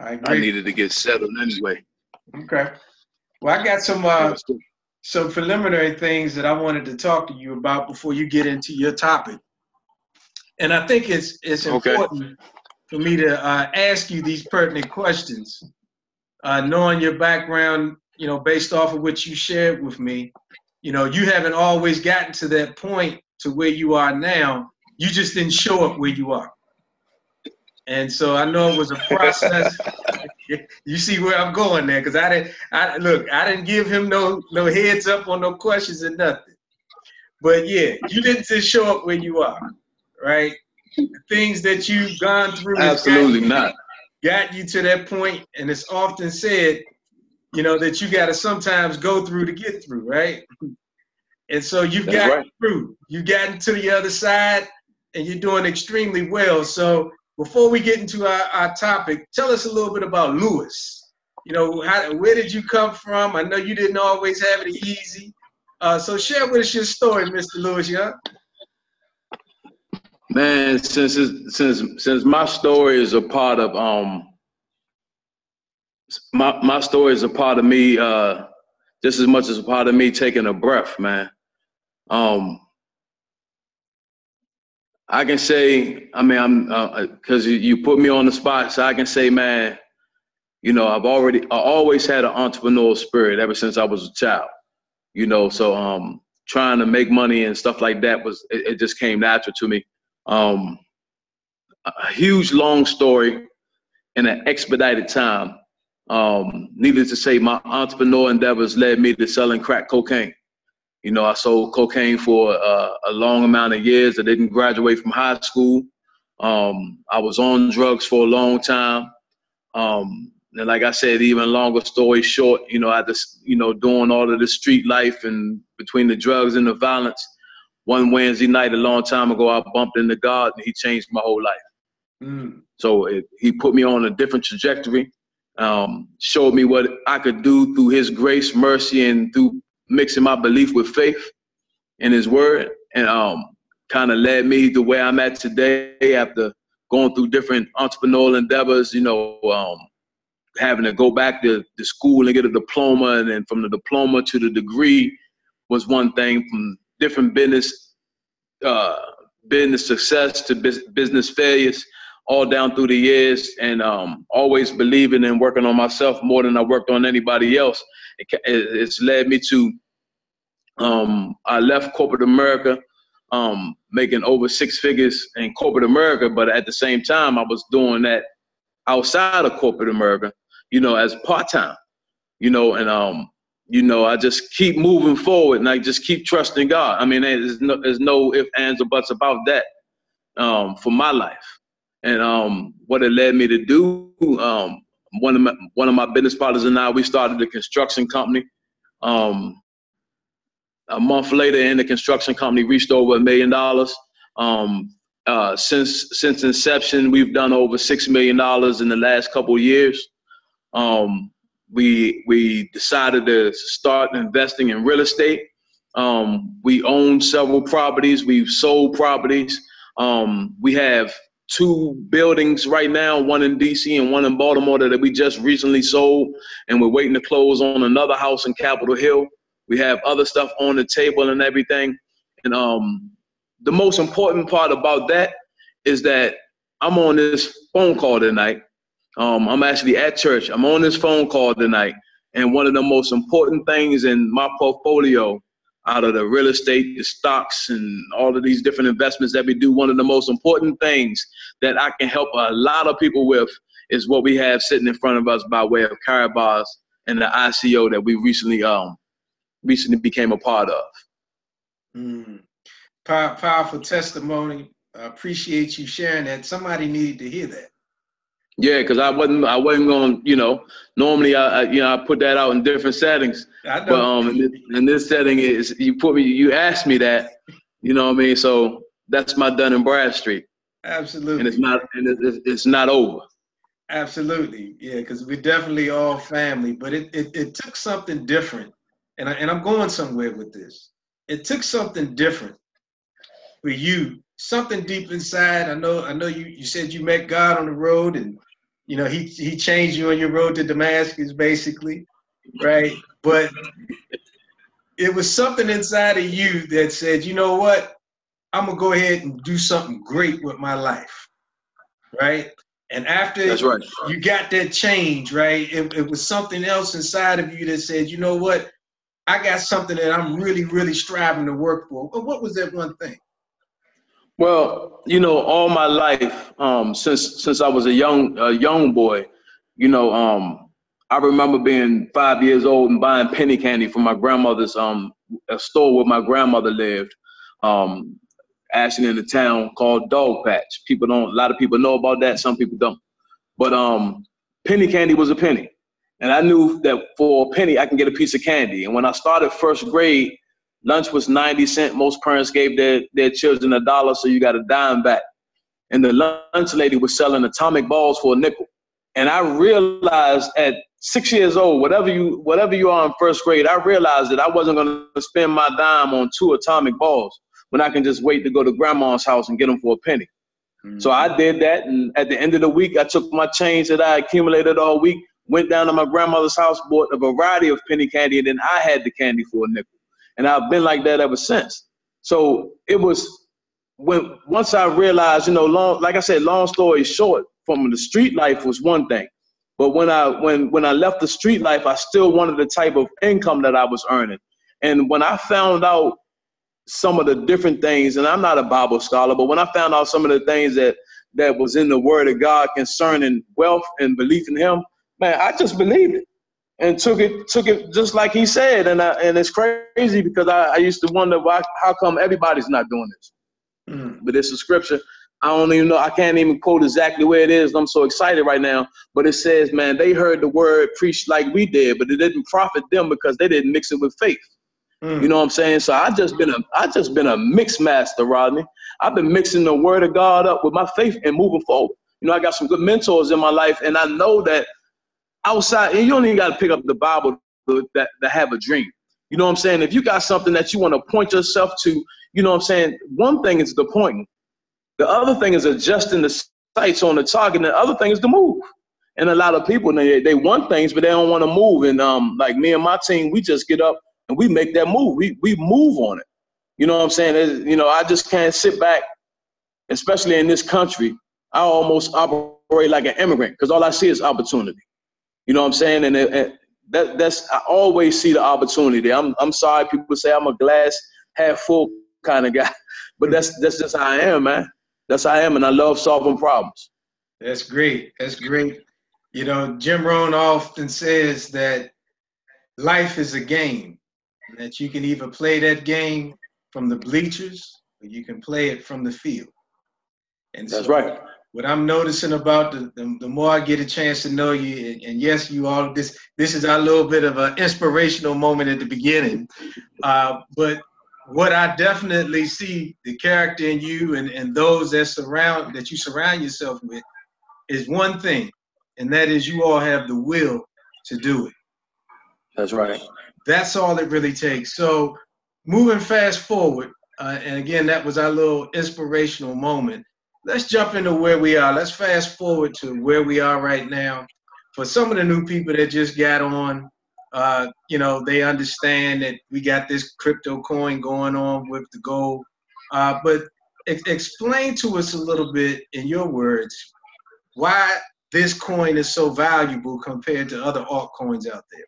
I I agree. needed to get settled anyway. Okay. Well, I got Yeah, so, some preliminary things that I wanted to talk to you about before you get into your topic. And I think it's okay. important for me to ask you these pertinent questions, knowing your background, based off of what you shared with me. You haven't always gotten to that point to where you are now. You just didn't show up where you are. And so I know it was a process. You see where I'm going there, because I didn't give him no heads up on no questions or nothing. But yeah, you didn't just show up where you are, right? The things that you've gone through has Absolutely not. got you to that point, and it's often said, that you got to sometimes go through to get through, right? And so you've That's gotten right. through, you've gotten to the other side, and you're doing extremely well. So before we get into our topic, tell us a little bit about Lewis. Where did you come from? I know you didn't always have it easy. So share with us your story, Mr. Lewis Young. Man, since my story is a part of my story is a part of me just as much as a part of me taking a breath, man. Um, I can say, I mean, I'm because you put me on the spot, so I can say, man, I always had an entrepreneurial spirit ever since I was a child. So trying to make money and stuff like that it just came natural to me. Um, a huge long story in an expedited time. Needless to say, my entrepreneur endeavors led me to selling crack cocaine. I sold cocaine for a long amount of years. I didn't graduate from high school. I was on drugs for a long time. And like I said, even longer story short, I just, doing all of the street life and between the drugs and the violence, one Wednesday night a long time ago, I bumped into God and he changed my whole life. Mm. So he put me on a different trajectory, showed me what I could do through his grace, mercy, and through mixing my belief with faith in his word, and kind of led me to where I'm at today after going through different entrepreneurial endeavors, having to go back to school and get a diploma, and then from the diploma to the degree was one thing, from different uh, business success to business failures, all down through the years, and always believing and working on myself more than I worked on anybody else. It's led me to, I left corporate America, making over six figures in corporate America, but at the same time, I was doing that outside of corporate America, as part-time, and I just keep moving forward and I just keep trusting God. I mean, there's no ifs, ands, or buts about that, for my life. And what it led me to do, one of my business partners and I, we started a construction company. A month later, and the construction company reached over $1 million. Since inception, we've done over $6 million in the last couple of years. We decided to start investing in real estate. We own several properties. We've sold properties. We have two buildings right now, one in DC and one in Baltimore, that we just recently sold, and we're waiting to close on another house in Capitol Hill. We have other stuff on the table and everything. And the most important part about that is that I'm on this phone call tonight. I'm actually at church. I'm on this phone call tonight. And one of the most important things in my portfolio, out of the real estate, the stocks, and all of these different investments that we do, one of the most important things that I can help a lot of people with is what we have sitting in front of us by way of Karat and the ICO that we recently became a part of. Mm. Powerful testimony. I appreciate you sharing that. Somebody needed to hear that. Yeah, because I wasn't going, normally I put that out in different settings. I know. But in this setting, you asked me that, you know what I mean? So that's my Dun and Bradstreet. Absolutely. And it's not over. Absolutely. Yeah, because we're definitely all family, but it took something different. And I'm going somewhere with this. It took something different for you, something deep inside. I know you said you met God on the road, and You know, he changed you on your road to Damascus, basically, right? But it was something inside of you that said, you know what? I'm gonna go ahead and do something great with my life, right? And after That's right. you got that change, right? It was something else inside of you that said, you know what? I got something that I'm really, really striving to work for. But what was that one thing? Well, you know, all my life, since I was a young boy, you know, I remember being 5 years old and buying penny candy from my grandmother's a store where my grandmother lived, um, actually in a town called Dog Patch. A lot of people know about that. Some people don't. But penny candy was a penny, and I knew that for a penny I can get a piece of candy. And when I started first grade, lunch was 90 cents. Most parents gave their children $1, so you got a dime back. And the lunch lady was selling atomic balls for a nickel. And I realized at 6 years old, whatever you are in first grade, I realized that I wasn't going to spend my dime on 2 atomic balls when I can just wait to go to grandma's house and get them for a penny. So I did that, and at the end of the week, I took my change that I accumulated all week, went down to my grandmother's house, bought a variety of penny candy, and then I had the candy for a nickel. And I've been like that ever since. So it was once I realized, you know, like I said, long story short, from the street life was one thing. But when I left the street life, I still wanted the type of income that I was earning. And when I found out some of the different things, and I'm not a Bible scholar, but when I found out some of the things that was in the Word of God concerning wealth and belief in Him, man, I just believed it and took it just like He said. And it's crazy because I used to wonder how come everybody's not doing this. But it's a scripture. I don't even know. I can't even quote exactly where it is. I'm so excited right now. But it says, man, they heard the word preached like we did, but it didn't profit them because they didn't mix it with faith. You know what I'm saying? So I just been a mix master, Rodney. I've been mixing the Word of God up with my faith and moving forward. You know, I got some good mentors in my life, and I know that outside, and you don't even got to pick up the Bible to have a dream. You know what I'm saying? If you got something that you want to point yourself to, you know what I'm saying? One thing is the pointing. The other thing is adjusting the sights on the target, and the other thing is the move. And a lot of people, they want things, but they don't want to move. And like me and my team, we just get up and we make that move. We move on it. You know what I'm saying? You know, I just can't sit back, especially in this country. I almost operate like an immigrant because all I see is opportunity. You know what I'm saying? And that's I always see the opportunity. I'm sorry, people say I'm a glass half full kind of guy, but that's just how I am, man. That's how I am, and I love solving problems. That's great. That's great. You know, Jim Rohn often says that life is a game, and that you can either play that game from the bleachers or you can play it from the field. And that's so right. What I'm noticing about the more I get a chance to know you, and yes, you all, this is our little bit of an inspirational moment at the beginning, but what I definitely see the character in you and those that you surround yourself with is one thing, and that is you all have the will to do it. That's right. That's all it really takes. So moving fast forward, and again, that was our little inspirational moment. Let's jump into where we are. Let's fast forward to where we are right now. For some of the new people that just got on, you know, they understand that we got this crypto coin going on with the gold. But explain to us a little bit in your words why this coin is so valuable compared to other altcoins out there.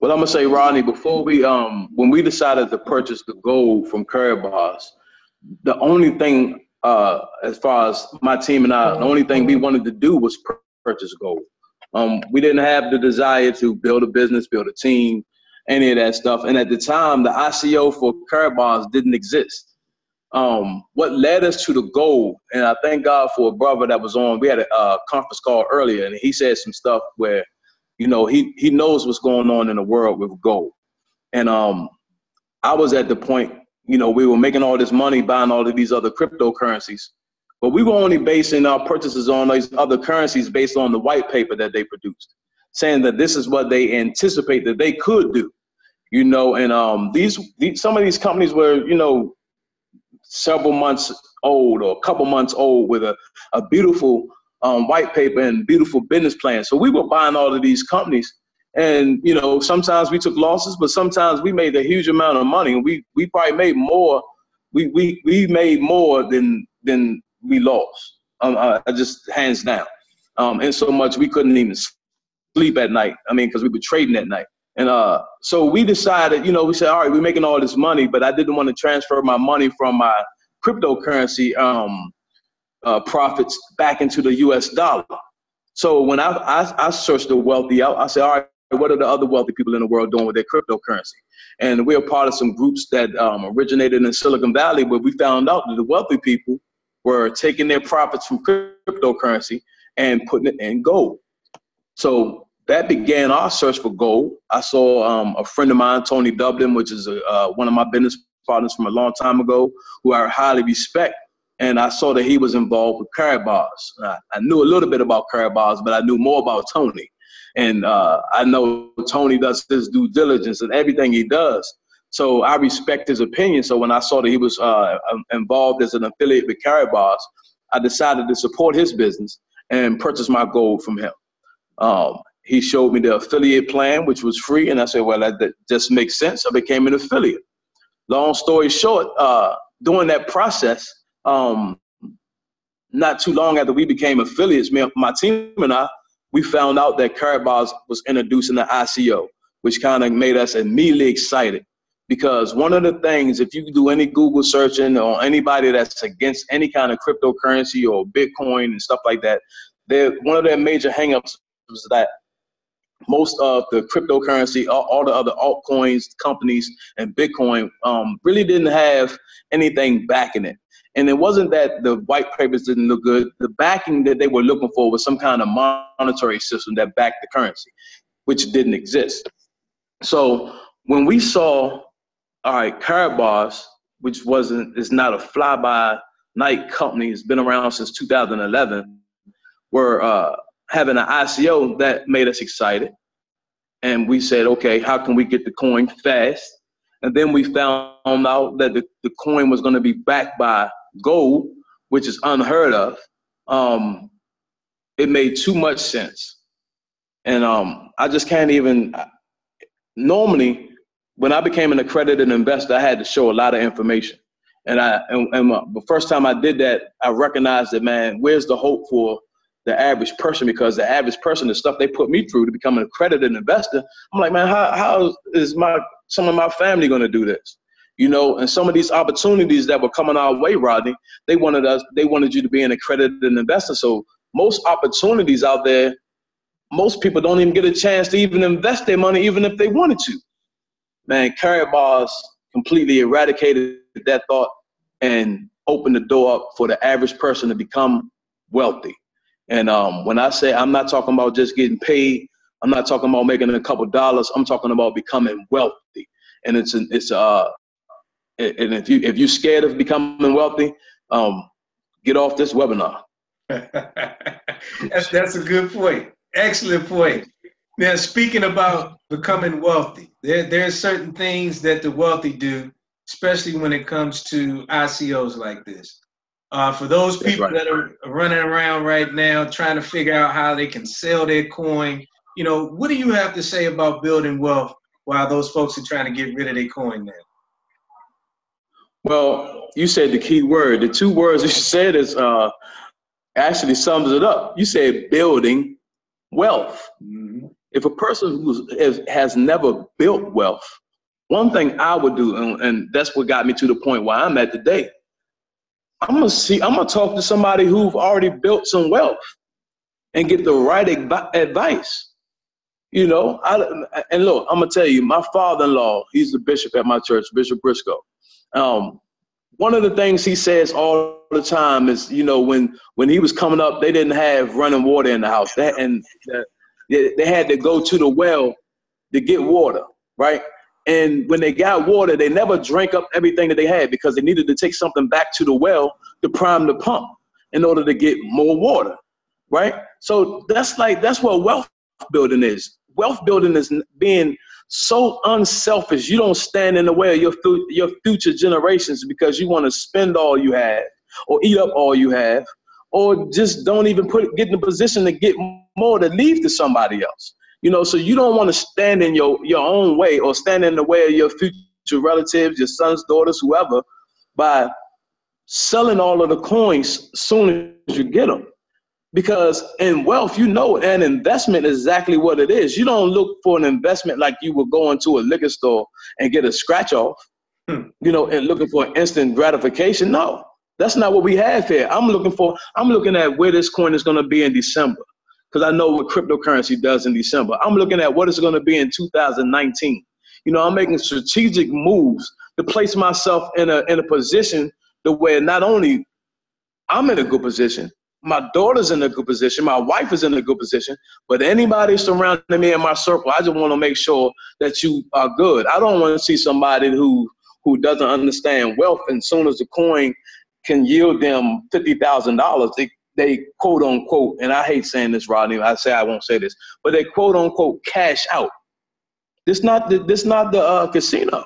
Well, I'm gonna say, Rodney, before we when we decided to purchase the gold from Karat, the only thing as far as my team and I, the only thing we wanted to do was purchase gold. We didn't have the desire to build a business, build a team, any of that stuff. And at the time, the ICO for Karat didn't exist. What led us to the gold, and I thank God for a brother that was on, we had a conference call earlier, and he said some stuff where, you know, he knows what's going on in the world with gold. And I was at the point, you know, we were making all this money buying all of these other cryptocurrencies, but we were only basing our purchases on these other currencies based on the white paper that they produced, saying that this is what they anticipate that they could do, you know. And some of these companies were, you know, several months old or a couple months old with a beautiful white paper and beautiful business plans. So we were buying all of these companies, and you know, sometimes we took losses, but sometimes we made a huge amount of money, and we probably made more. We made more than we lost. Just hands down. And so much we couldn't even sleep at night. I mean, because we were trading at night. And so we decided, you know, we said, all right, we're making all this money, but I didn't want to transfer my money from my cryptocurrency profits back into the US dollar. So when I searched the wealthy out, I said, all right, what are the other wealthy people in the world doing with their cryptocurrency? And we're part of some groups that originated in Silicon Valley, but we found out that the wealthy people were taking their profits from cryptocurrency and putting it in gold. So that began our search for gold. I saw a friend of mine, Tony Dublin, which is one of my business partners from a long time ago, who I highly respect. And I saw that he was involved with Karat bars. I knew a little bit about Karat bars, but I knew more about Tony. And I know Tony does his due diligence in everything he does. So I respect his opinion. So when I saw that he was involved as an affiliate with Karat bars, I decided to support his business and purchase my gold from him. He showed me the affiliate plan, which was free. And I said, well, that just makes sense. I became an affiliate. Long story short, during that process, not too long after we became affiliates, my team and I, we found out that Karat bars was introducing the ICO, which kind of made us immediately excited. Because one of the things, if you do any Google searching or anybody that's against any kind of cryptocurrency or Bitcoin and stuff like that, one of their major hangups was that most of the cryptocurrency, all the other altcoins, companies, and Bitcoin really didn't have anything backing it. And it wasn't that the white papers didn't look good. The backing that they were looking for was some kind of monetary system that backed the currency, which didn't exist. So when we saw, all right, Karat bars, which is not a fly-by-night company, it's been around since 2011, were having an ICO, that made us excited. And we said, okay, how can we get the coin fast? And then we found out that the coin was going to be backed by gold, which is unheard of. It made too much sense. And I just can't even, normally, when I became an accredited investor, I had to show a lot of information. And the first time I did that, I recognized that, man, where's the hope for the average person? Because the average person, the stuff they put me through to become an accredited investor, I'm like, man, how is some of my family going to do this? You know, and some of these opportunities that were coming our way, Rodney, they wanted you to be an accredited investor. So most opportunities out there, most people don't even get a chance to even invest their money, even if they wanted to. Man, Karat bars completely eradicated that thought and opened the door up for the average person to become wealthy. And when I say, I'm not talking about just getting paid, I'm not talking about making a couple dollars, I'm talking about becoming wealthy. And and if you're scared of becoming wealthy, get off this webinar. That's a good point. Excellent point. Now, speaking about becoming wealthy, there are certain things that the wealthy do, especially when it comes to ICOs like this. For those people that are running around right now trying to figure out how they can sell their coin, you know, what do you have to say about building wealth while those folks are trying to get rid of their coin now? Well, you said the key word. The two words you said is actually sums it up. You said building wealth. Mm-hmm. If a person who has never built wealth, one thing I would do, and that's what got me to the point where I'm at today, I'm gonna talk to somebody who've already built some wealth and get the right advice. You know, and look, I'm gonna tell you, my father-in-law, he's the bishop at my church, Bishop Briscoe. One of the things he says all the time is, you know, when he was coming up, they didn't have running water in the house. They had to go to the well to get water, right? And when they got water, they never drank up everything that they had because they needed to take something back to the well to prime the pump in order to get more water, right? So that's what wealth building is. Wealth building is being so unselfish. You don't stand in the way of your future generations because you want to spend all you have or eat up all you have or just don't even get in a position to get more to leave to somebody else. So you don't want to stand in your own way or stand in the way of your future relatives, your sons, daughters, whoever, by selling all of the coins as soon as you get them. Because in wealth, an investment is exactly what it is. You don't look for an investment like you would go into a liquor store and get a scratch off, and looking for instant gratification. No, that's not what we have here. I'm looking at where this coin is going to be in December, because I know what cryptocurrency does in December. I'm looking at what it's going to be in 2019. I'm making strategic moves to place myself in a position to where not only I'm in a good position, my daughter's in a good position, my wife is in a good position, but anybody surrounding me in my circle, I just want to make sure that you are good. I don't want to see somebody who doesn't understand wealth, and as soon as the coin can yield them $50,000, they quote unquote, and I hate saying this, Rodney, I won't say this, but they quote unquote cash out. This not the casino.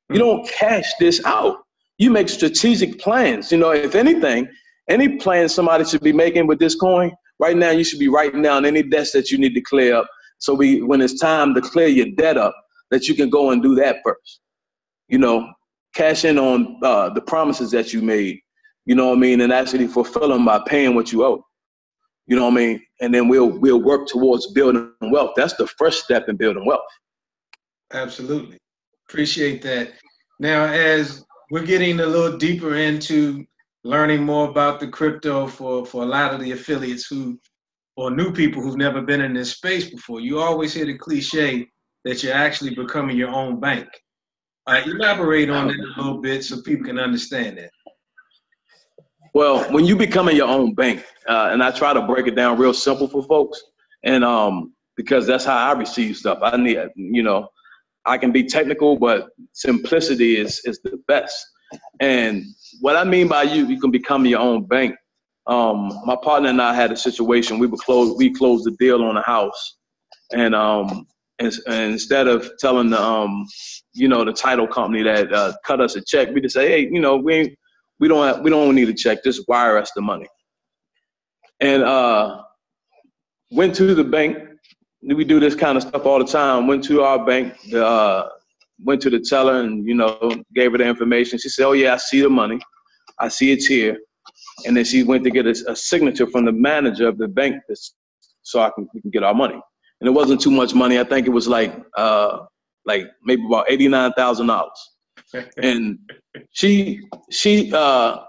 You don't cash this out. You make strategic plans. If anything, any plan somebody should be making with this coin right now, you should be writing down any debts that you need to clear up. So when it's time to clear your debt up, that you can go and do that first. Cash in on the promises that you made, and actually fulfill them by paying what you owe. And then we'll work towards building wealth. That's the first step in building wealth. Absolutely. Appreciate that. Now, as we're getting a little deeper into learning more about the crypto for a lot of the affiliates or new people who've never been in this space before, you always hear the cliche that you're actually becoming your own bank. Elaborate on that a little bit so people can understand that. Well, when you becoming your own bank, and I try to break it down real simple for folks, and because that's how I receive stuff. I can be technical, but simplicity is the best. And what I mean by you can become your own bank. My partner and I had a situation. We closed the deal on a house, and instead of telling the title company that cut us a check, we just say, hey, we don't need a check. Just wire us the money. And went to the bank. We do this kind of stuff all the time. Went to our bank, went to the teller and, gave her the information. She said, oh, yeah, I see the money. I see it's here. And then she went to get a signature from the manager of the bank so we can get our money. And it wasn't too much money. I think it was like maybe about $89,000. And she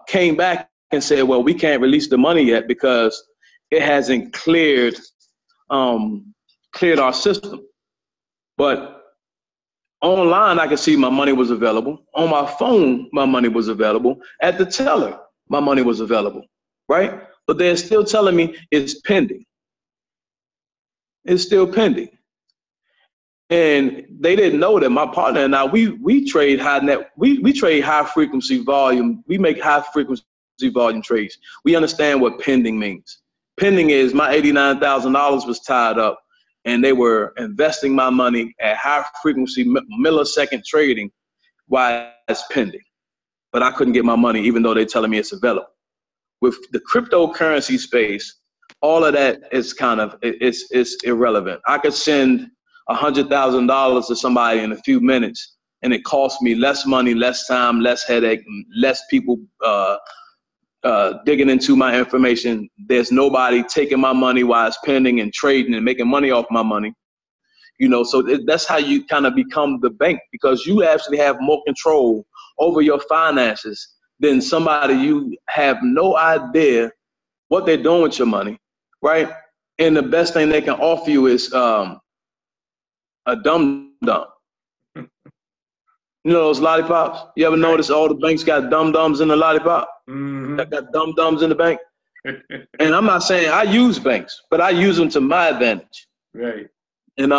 came back and said, well, we can't release the money yet because it hasn't cleared our system. But online, I could see my money was available. On my phone, my money was available. At the teller, my money was available, right? But they're still telling me it's pending. It's still pending. And they didn't know that my partner and I, we trade we trade high frequency volume. We make high frequency volume trades. We understand what pending means. Pending is my $89,000 was tied up, and they were investing my money at high frequency millisecond trading while it's pending. But I couldn't get my money even though they're telling me it's available. With the cryptocurrency space, all of that is it's irrelevant. I could send $100,000 to somebody in a few minutes, and it costs me less money, less time, less headache, less people digging into my information. There's nobody taking my money while it's pending and trading and making money off my money. So that's how you kind of become the bank, because you actually have more control over your finances than somebody you have no idea what they're doing with your money, right? And the best thing they can offer you is a dum-dum. Those lollipops? You ever notice all the banks got dum-dums in the lollipop? Mm-hmm. That got dum-dums in the bank? And I'm not saying I use banks, but I use them to my advantage. Right. And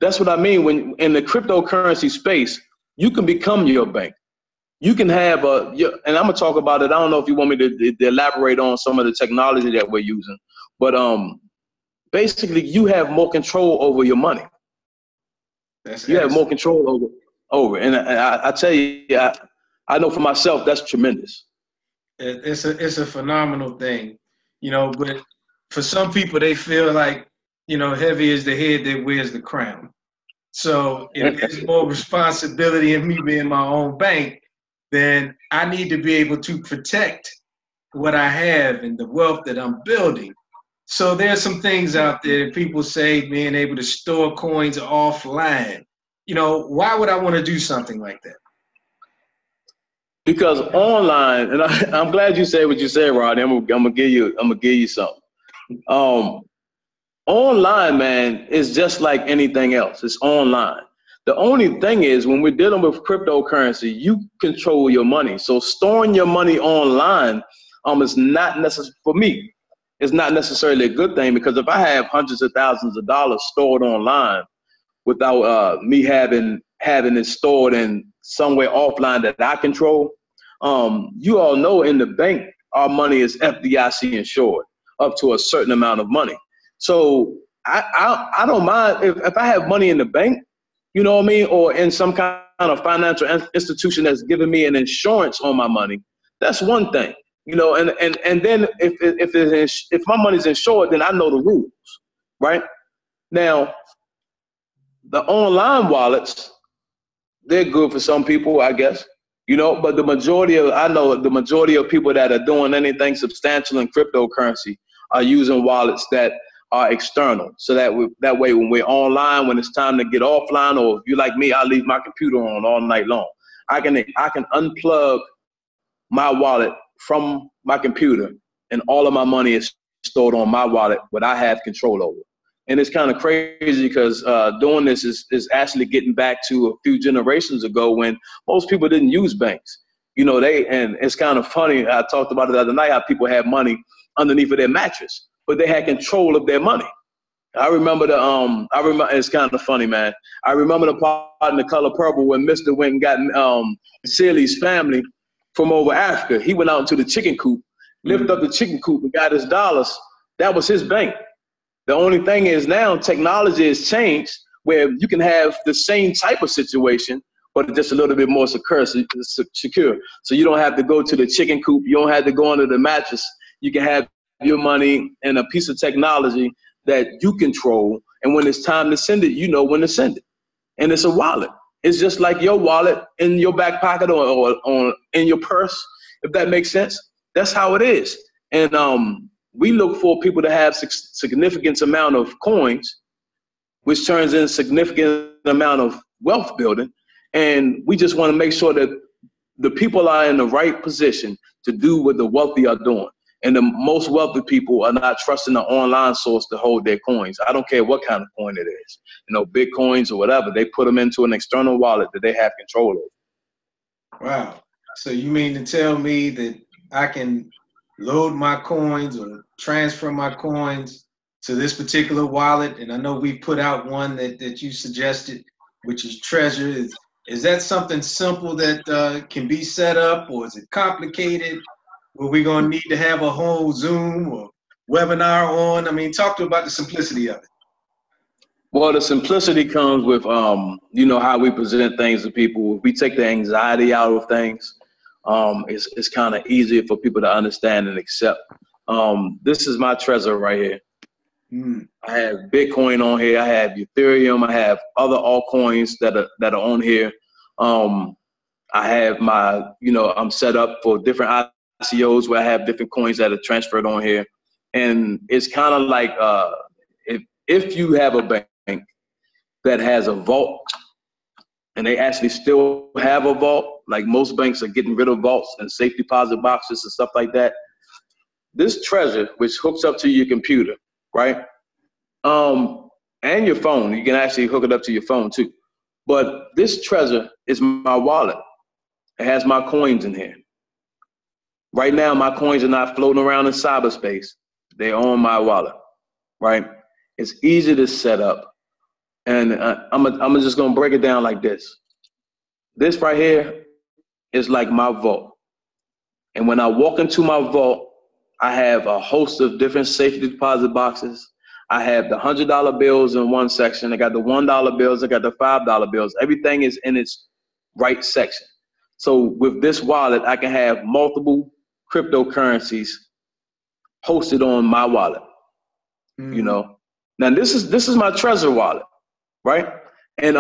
that's what I mean. When in the cryptocurrency space, you can become your bank. You can have and I'm gonna talk about it. I don't know if you want me to elaborate on some of the technology that we're using, but basically you have more control over your money. You have more control over. And I tell you, I know for myself, that's tremendous. It's a phenomenal thing. you know, but for some people, they feel like, you know, heavy is the head that wears the crown. So if there's more responsibility in me being my own bank, then I need to be able to protect what I have and the wealth that I'm building. So there's some things out there that people say being able to store coins offline. You know, why would I want to do something like that? Because online, and I'm glad you said what you said, Rodney. I'm gonna give you something. Online, man, is just like anything else. It's online. The only thing is, when we're dealing with cryptocurrency, you control your money. So storing your money online, is not necessary for me. It's not necessarily a good thing, because if I have hundreds of thousands of dollars stored online without me having it stored in somewhere offline that I control, you all know in the bank our money is FDIC insured up to a certain amount of money. So I don't mind if I have money in the bank, you know what I mean, or in some kind of financial institution that's giving me an insurance on my money. That's one thing, you know. And then if my money's insured, then I know the rules, right? Now, the online wallets, they're good for some people, I guess, you know. But I know the majority of people that are doing anything substantial in cryptocurrency are using wallets that are external. So that way, when we're online, when it's time to get offline, or if you're like me, I leave my computer on all night long. I can unplug my wallet from my computer, and all of my money is stored on my wallet, what I have control over. And it's kind of crazy because doing this is actually getting back to a few generations ago when most people didn't use banks. You know, and it's kind of funny. I talked about it the other night, how people had money underneath of their mattress, but they had control of their money. I remember it's kind of funny, man. I remember the part in The Color Purple when Mr. went and got Cillian's family from over Africa. He went out into the chicken coop, lifted up the chicken coop and got his dollars. That was his bank. The only thing is now technology has changed where you can have the same type of situation, but just a little bit more secure. So you don't have to go to the chicken coop. You don't have to go under the mattress. You can have your money in a piece of technology that you control. And when it's time to send it, you know when to send it. And it's a wallet. It's just like your wallet in your back pocket or in your purse, if that makes sense. That's how it is. And we look for people to have significant amount of coins, which turns in a significant amount of wealth building. And we just want to make sure that the people are in the right position to do what the wealthy are doing. And the most wealthy people are not trusting the online source to hold their coins. I don't care what kind of coin it is, you know, Bitcoins or whatever. They put them into an external wallet that they have control over. Wow. So you mean to tell me that I can load my coins or transfer my coins to this particular wallet? And I know we put out one that you suggested, which is Treasure. Is that something simple that can be set up, or is it complicated? Are we going to need to have a whole Zoom or webinar on? I mean, talk to about the simplicity of it. Well, the simplicity comes with, you know, how we present things to people. If we take the anxiety out of things, it's kind of easier for people to understand and accept. This is my Treasure right here. I have Bitcoin on here. I have Ethereum. I have other altcoins that are on here. I have my, you know, I'm set up for different ICOs where I have different coins that are transferred on here. And it's kind of like if you have a bank that has a vault, and they actually still have a vault, like most banks are getting rid of vaults and safe deposit boxes and stuff like that. This Treasure, which hooks up to your computer, right? And your phone, you can actually hook it up to your phone too. But this Treasure is my wallet. It has my coins in here. Right now, my coins are not floating around in cyberspace. They're on my wallet, right? It's easy to set up. And I'm just going to break it down like this. This right here is like my vault. And when I walk into my vault, I have a host of different safety deposit boxes. I have the $100 bills in one section. I got the $1 bills. I got the $5 bills. Everything is in its right section. So with this wallet, I can have multiple cryptocurrencies hosted on my wallet. You know, now this is my Trezor wallet, right? And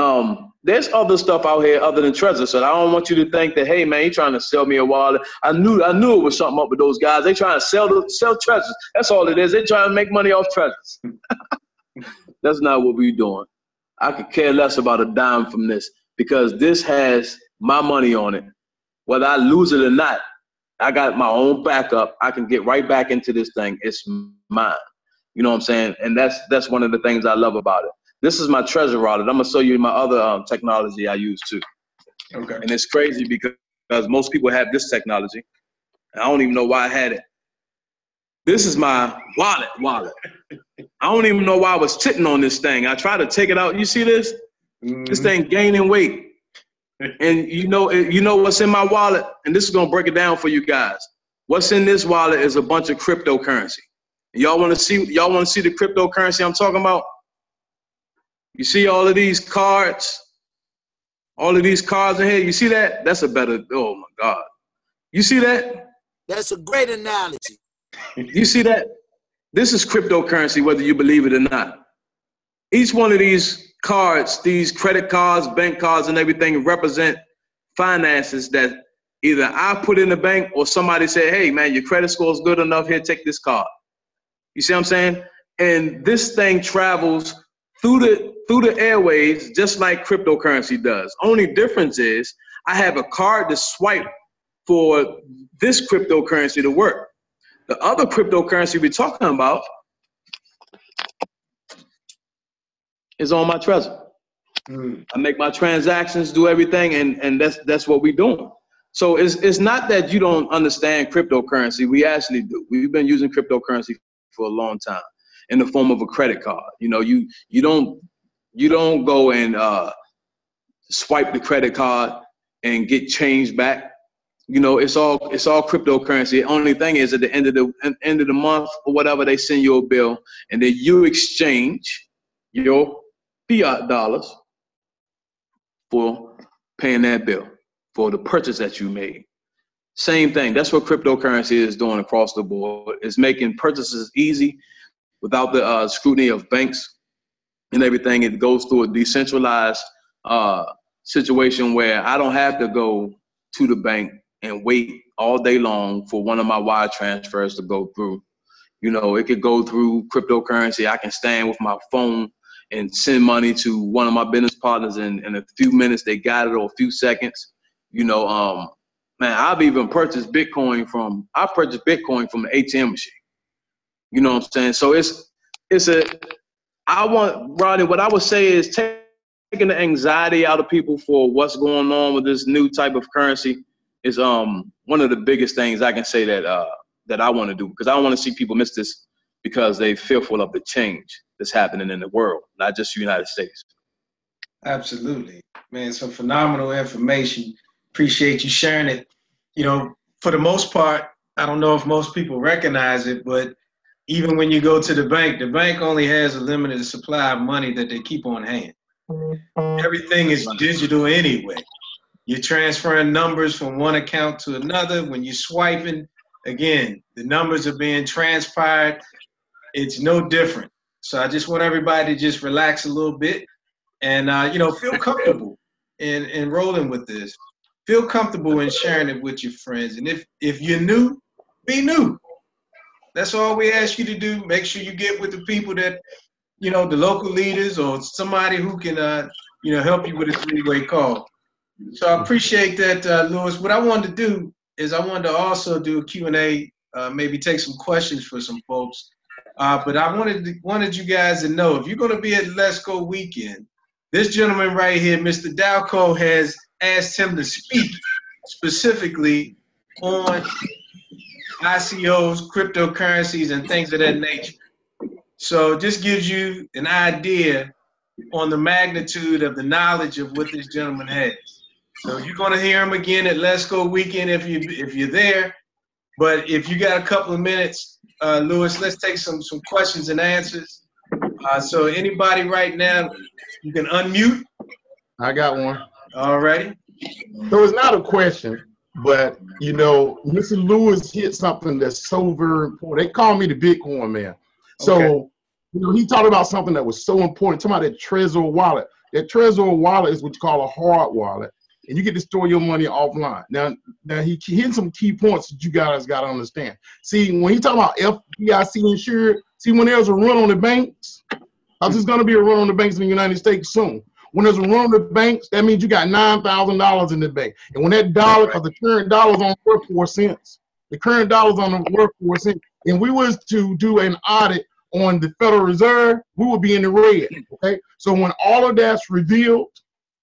there's other stuff out here other than Trezor, so I don't want you to think that, hey man, you trying to sell me a wallet. I knew it was something up with those guys. They trying to sell Trezors. That's all it is. They trying to make money off Trezors. That's not what we're doing. I could care less about a dime from this because this has my money on it. Whether I lose it or not, I got my own backup. I can get right back into this thing. It's mine. You know what I'm saying? And that's one of the things I love about it. This is my Trezor wallet. I'm gonna show you my other technology I use too. Okay. And it's crazy because most people have this technology. And I don't even know why I had it. This is my wallet. I don't even know why I was sitting on this thing. I tried to take it out. You see this? This thing gaining weight. And you know what's in my wallet? And this is gonna break it down for you guys. What's in this wallet is a bunch of cryptocurrency. Y'all want to see the cryptocurrency I'm talking about? You see all of these cards? All of these cards in here? You see that? That's a better, oh my God. You see that? That's a great analogy. You see that? This is cryptocurrency, whether you believe it or not. Each one of these cards, these credit cards, bank cards, and everything represent finances that either I put in the bank or somebody said, hey man, your credit score is good enough, here, take this card. You see what I'm saying? And this thing travels through the airways just like cryptocurrency does. Only difference is I have a card to swipe for this cryptocurrency to work. The other cryptocurrency we're talking about is on my Trezor. I make my transactions, do everything, and that's what we're doing. So it's not that you don't understand cryptocurrency. We actually do. We've been using cryptocurrency for a long time in the form of a credit card. You know, you don't go and swipe the credit card and get change back. You know, it's all cryptocurrency. The only thing is at the end of the month or whatever, they send you a bill and then you exchange your fiat dollars for paying that bill for the purchase that you made. Same thing. That's what cryptocurrency is doing across the board. It's making purchases easy without the scrutiny of banks and everything. It goes through a decentralized situation where I don't have to go to the bank and wait all day long for one of my wire transfers to go through. You know, it could go through cryptocurrency. I can stand with my phone and send money to one of my business partners in a few minutes. They got it, or a few seconds. You know, man, I've even purchased Bitcoin from an ATM machine. You know what I'm saying? So Rodney, what I would say is taking the anxiety out of people for what's going on with this new type of currency is one of the biggest things I can say that I want to do, because I don't want to see people miss this because they're fearful of the change that's happening in the world, not just the United States. Absolutely, man. Some phenomenal information. Appreciate you sharing it. You know, for the most part, I don't know if most people recognize it, but even when you go to the bank only has a limited supply of money that they keep on hand. Everything is digital anyway. You're transferring numbers from one account to another. When you're swiping, again, the numbers are being transpired. It's no different. So I just want everybody to just relax a little bit and, you know, feel comfortable in rolling with this. Feel comfortable in sharing it with your friends. And if you're new, be new. That's all we ask you to do. Make sure you get with the people that, you know, the local leaders or somebody who can, you know, help you with a three-way call. So I appreciate that, Louis. What I wanted to do is I wanted to also do a Q&A, maybe take some questions for some folks. But I wanted you guys to know, if you're going to be at Let's Go Weekend, this gentleman right here, Mr. Dalco, has asked him to speak specifically on ICOs, cryptocurrencies, and things of that nature. So it just gives you an idea on the magnitude of the knowledge of what this gentleman has. So you're going to hear him again at Let's Go Weekend if you're there. But if you got a couple of minutes, Louis, let's take some questions and answers. So anybody right now, you can unmute. I got one. All righty. So it's not a question, But you know, Mr. Lewis hit something that's so very important. They call me the Bitcoin man. So Okay. you know, he talked about something that was so important. Talking about that Trezor wallet. That Trezor wallet is what you call a hard wallet, and you get to store your money offline. Now he hit some key points that you guys got to understand. See, when he talk about FDIC insured, see, when there's a run on the banks, there's going to be a run on the banks in the United States soon. When there's a run on the banks, that means you got $9,000 in the bank. And when that dollar, because the current dollar's on worth 4 cents, the current dollar's on worth 4 cents, and we was to do an audit on the Federal Reserve, we would be in the red. Okay, so when all of that's revealed,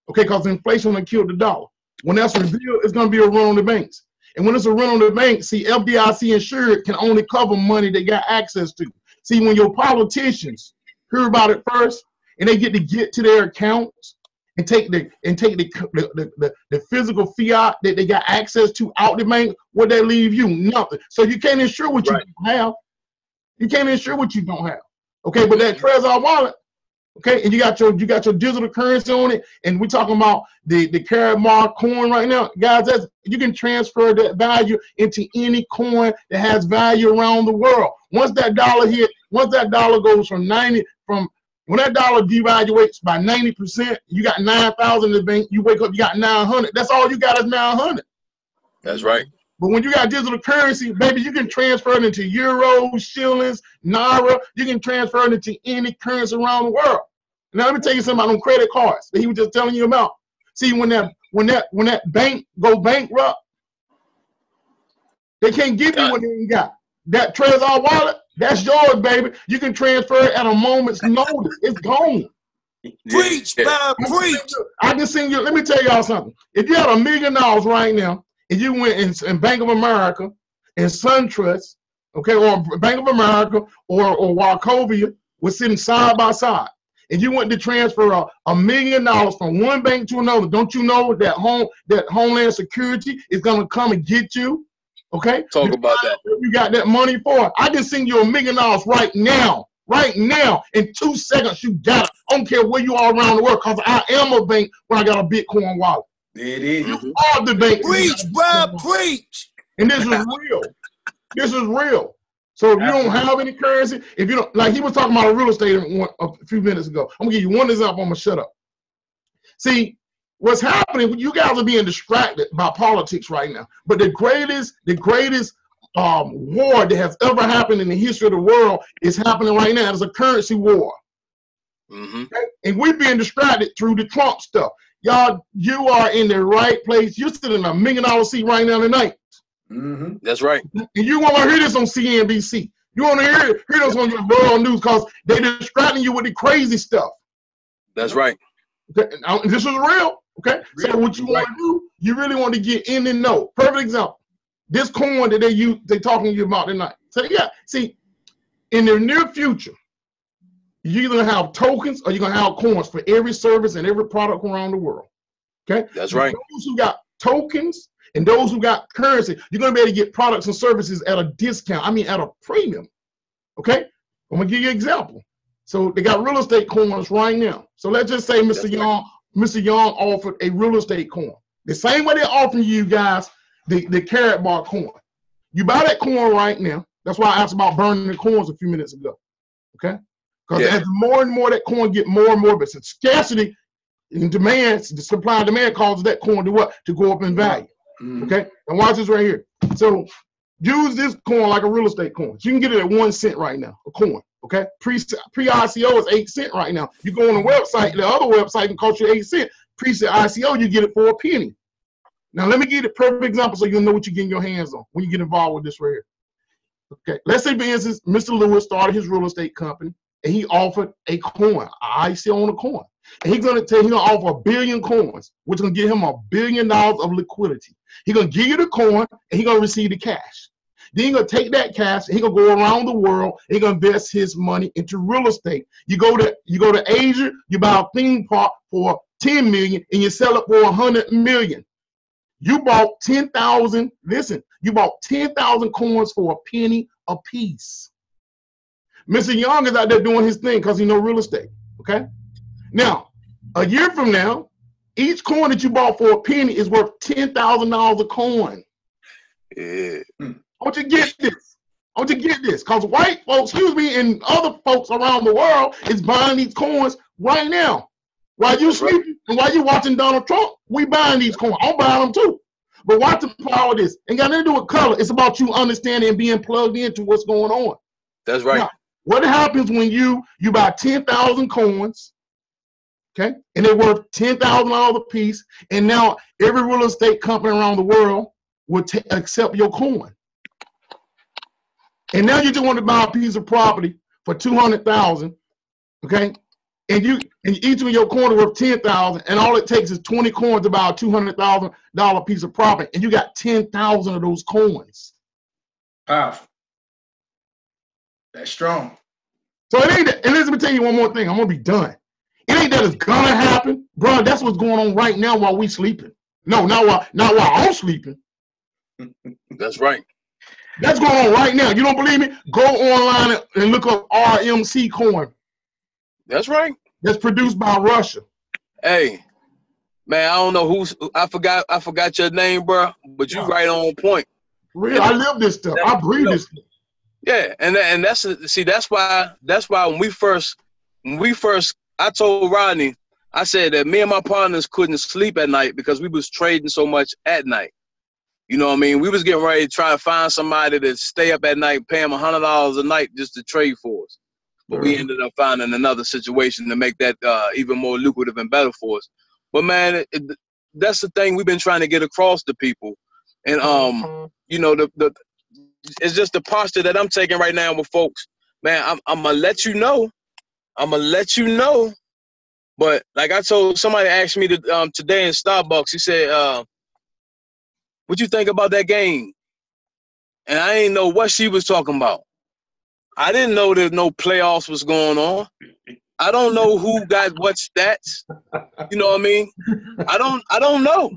okay, because inflation will kill the dollar. When that's revealed, it's going to be a run on the banks. And when it's a run on the banks, see, FDIC insured can only cover money they got access to. See, when your politicians hear about it first, and they get to their accounts and take the physical fiat that they got access to out the bank, what they leave you? Nothing. So you can't insure what you don't have. You can't insure what you don't have. Okay, but that Trezor wallet, okay, and you got your digital currency on it, and we're talking about the Karat coin right now, guys. You can transfer that value into any coin that has value around the world. Once that dollar goes when that dollar devaluates by 90%, you got 9,000 in the bank. You wake up, you got 900. That's all you got is 900. That's right. But when you got digital currency, baby, you can transfer it into euros, shillings, naira. You can transfer it into any currency around the world. Now let me tell you something about them credit cards that he was just telling you about. See, when that bank go bankrupt, they can't give you what they got. That Trezor wallet, that's yours, baby. You can transfer it at a moment's notice. It's gone. Preach, man, preach. I can send you. Let me tell y'all something. If you had $1 million right now, and you went in Bank of America and SunTrust, okay, or Bank of America or Wachovia was sitting side by side, and you went to transfer $1 million from one bank to another, don't you know that Homeland Security is going to come and get you? Okay, talk about that. You got that money for it. I can send you $1 million right now. Right now, in 2 seconds, you got it. I don't care where you are around the world, because I am a bank when I got a Bitcoin wallet. There it is. You are the bank. Preach, bro, preach. And this is real. This is real. So if you don't have any currency, if you don't, like he was talking about real estate a few minutes ago. I'm gonna give you one example. I'm gonna shut up. See, what's happening? You guys are being distracted by politics right now. But the greatest war that has ever happened in the history of the world is happening right now. It's a currency war. Okay? And we're being distracted through the Trump stuff. Y'all, you are in the right place. You're sitting in $1 million seat right now tonight. That's right. And you want to hear this on CNBC. You want to hear this on your world news, because they're distracting you with the crazy stuff. That's right. Okay? Now, this is real. Okay. Real. So what you want to do, you really want to get in and know. Perfect example. This coin that they're talking to you about tonight. So yeah, see, in the near future, you're gonna have tokens or you're gonna have coins for every service and every product around the world. Okay? That's right. Those who got tokens and those who got currency, you're gonna be able to get products and services at a discount. I mean, at a premium. Okay? I'm gonna give you an example. So they got real estate coins right now. So let's just say Mr. Young offered a real estate coin. The same way they're offering you guys the Karat coin. You buy that coin right now. That's why I asked about burning the coins a few minutes ago. Okay? Because as more and more that coin get more and more, but it's scarcity and demand, the supply and demand causes that coin to what? To go up in value. Okay? And watch this right here. So use this coin like a real estate coin. So you can get it at 1 cent right now, a coin. Okay? Pre-ICO is 8 cents right now. You go on the website, the other website can cost you 8 cents. Pre-ICO, you get it for a penny. Now let me give you the perfect example so you'll know what you're getting your hands on when you get involved with this right here. Okay, let's say for instance, Mr. Lewis started his real estate company and he offered a coin, ICO on a coin. And he's gonna offer 1 billion coins, which is gonna give him $1 billion of liquidity. He's gonna give you the coin and he's gonna receive the cash. Then he's gonna take that cash and he's gonna go around the world and he's gonna invest his money into real estate. You go to Asia, you buy a theme park for 10 million and you sell it for 100 million. You bought 10,000, listen, you bought 10,000 coins for a penny a piece. Mr. Young is out there doing his thing because he knows real estate, okay? Now, a year from now, each coin that you bought for a penny is worth $10,000 a coin. Yeah. I want you to get this. I want you to get this. Because white folks, and other folks around the world is buying these coins right now. While you sleeping and while you watching Donald Trump, we buying these coins. I'm buying them too. But watch the power of this. Ain't got nothing to do with color. It's about you understanding and being plugged into what's going on. That's right. Now, what happens when you buy 10,000 coins, okay, and they're worth $10,000 a piece, and now every real estate company around the world will accept your coin. And now you just want to buy a piece of property for $200,000, okay? And each of your coins are worth $10,000, and all it takes is 20 coins to buy a $200,000 piece of property, and you got 10,000 of those coins. Powerful. That's strong. So it ain't that, and let me tell you one more thing. I'm gonna be done. It ain't that it's gonna happen, bro. That's what's going on right now while we sleeping. No, not while I'm sleeping. That's right. That's going on right now. You don't believe me? Go online and look up RMC coin. That's right. That's produced by Russia. Hey, man, I don't know I forgot your name, bro, but you right on point. Real, I live this stuff. I breathe this stuff. Yeah, and that's why when we first I told Rodney, I said that me and my partners couldn't sleep at night because we was trading so much at night. You know what I mean? We was getting ready to try to find somebody to stay up at night, pay them $100 a night just to trade for us. But we ended up finding another situation to make that even more lucrative and better for us. But man, that's the thing we've been trying to get across to people. And you know, it's just the posture that I'm taking right now with folks. Man, I'm gonna let you know. But like I told somebody asked me today in Starbucks, he said, what you think about that game? And I didn't know what she was talking about. I didn't know there no playoffs was going on. I don't know who got what stats. You know what I mean? I don't know.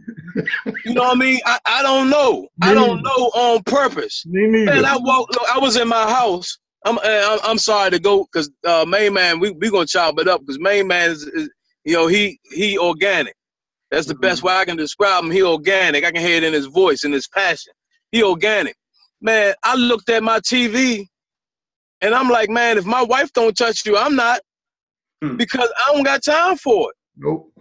You know what I mean? I don't know. I don't know on purpose. Man, I was in my house. I'm sorry to go because Main Man, we gonna chop it up because Main Man is you know, he organic. That's the best way I can describe him. He organic. I can hear it in his voice and his passion. He organic. Man, I looked at my TV and I'm like, man, if my wife don't touch you, I'm not. Because I don't got time for it. Nope.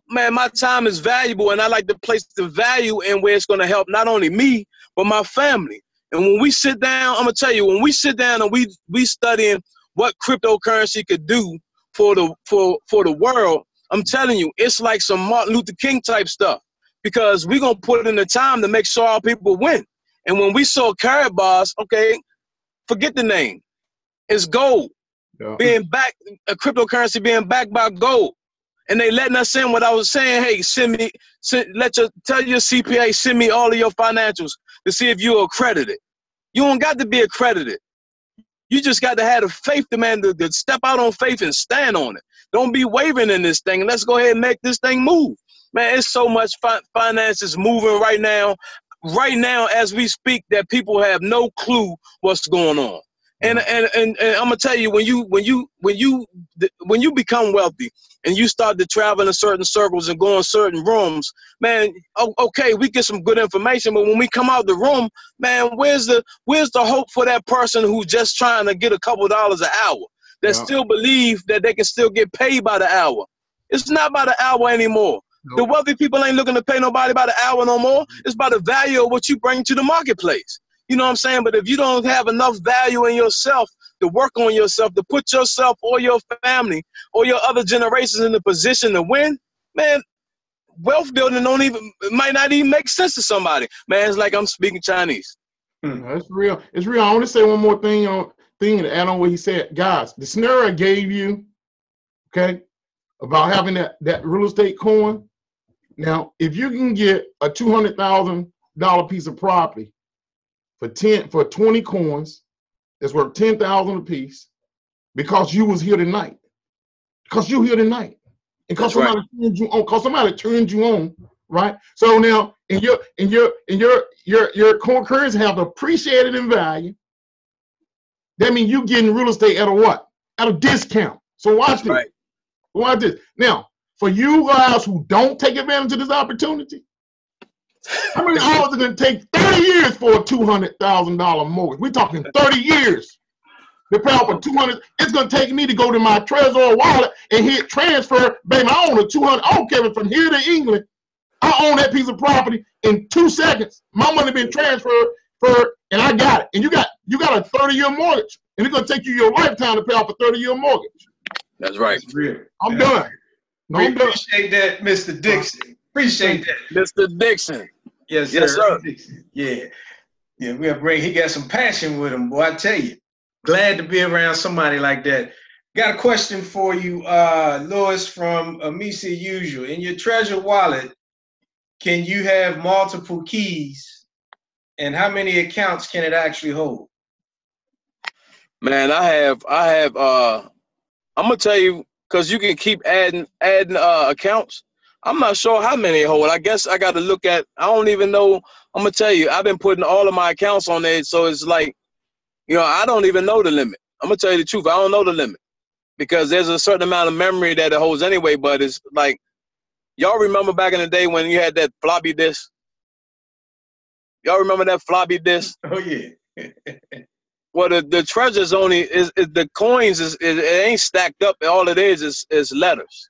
Man, my time is valuable, and I like to place the value in where it's going to help not only me, but my family. And when we sit down, I'm going to tell you, when we sit down and we studying what cryptocurrency could do for the world, I'm telling you, it's like some Martin Luther King type stuff because we're going to put in the time to make sure our people win. And when we saw Karat bars, okay, forget the name. It's gold. Yeah. Being backed, a cryptocurrency being backed by gold. And they letting us in what I was saying, hey, tell your CPA, send me all of your financials to see if you're accredited. You don't got to be accredited. You just got to have the faith, man, to step out on faith and stand on it. Don't be wavering in this thing. Let's go ahead and make this thing move. Man, it's so much finances moving right now as we speak that people have no clue what's going on. And I'm gonna tell you, when you become wealthy and you start to travel in certain circles and go in certain rooms, man, okay, we get some good information, but when we come out the room, man, where's the hope for that person who's just trying to get a couple dollars an hour that still believe that they can still get paid by the hour? It's not by the hour anymore. Nope. The wealthy people ain't looking to pay nobody by the hour no more. It's by the value of what you bring to the marketplace. You know what I'm saying? But if you don't have enough value in yourself to work on yourself, to put yourself or your family or your other generations in the position to win, man, wealth building might not even make sense to somebody. Man, it's like I'm speaking Chinese. That's real. It's real. I want to say one more thing to add on what he said. Guys, the scenario I gave you, okay, about having that real estate coin. Now, if you can get a $200,000 piece of property for 20 coins that's worth $10,000 a piece, because you was here tonight, because you here tonight, and because somebody turned you on, right? So now, and your core currency have appreciated in value. That means you getting real estate at a what? At a discount. So watch this. Right. Watch this. Now, for you guys who don't take advantage of this opportunity, How many hours is it going to take? 30 years for a $200,000 mortgage. We're talking 30 years. They pay off for 200. It's going to take me to go to my Trezor wallet and hit transfer. Baby, I own a 200. I don't care if from here to England. I own that piece of property in 2 seconds. My money been transferred, and I got it. And you got a 30-year mortgage, and it's going to take you your lifetime to pay off a 30-year mortgage. That's right. That's real. I'm done. No, I'm done. Appreciate that, Mr. Dixon. Appreciate that. Mr. Dixon. Yes, sir. Yes, sir. Yeah. Yeah, he got some passion with him, boy, I tell you. Glad to be around somebody like that. Got a question for you, Louis from Amisa Usual. In your Treasure wallet, can you have multiple keys? And how many accounts can it actually hold? Man, I have I'm gonna tell you, because you can keep adding accounts. I'm not sure how many hold. I guess I got to look at. I don't even know. I'm gonna tell you, I've been putting all of my accounts on there, so it's like, I don't even know the limit. I'm gonna tell you the truth. I don't know the limit because there's a certain amount of memory that it holds anyway. But it's like, y'all remember back in the day when you had that floppy disk? Y'all remember that floppy disk? Oh yeah. Well, the treasure's only is the coins it ain't stacked up. All it is letters.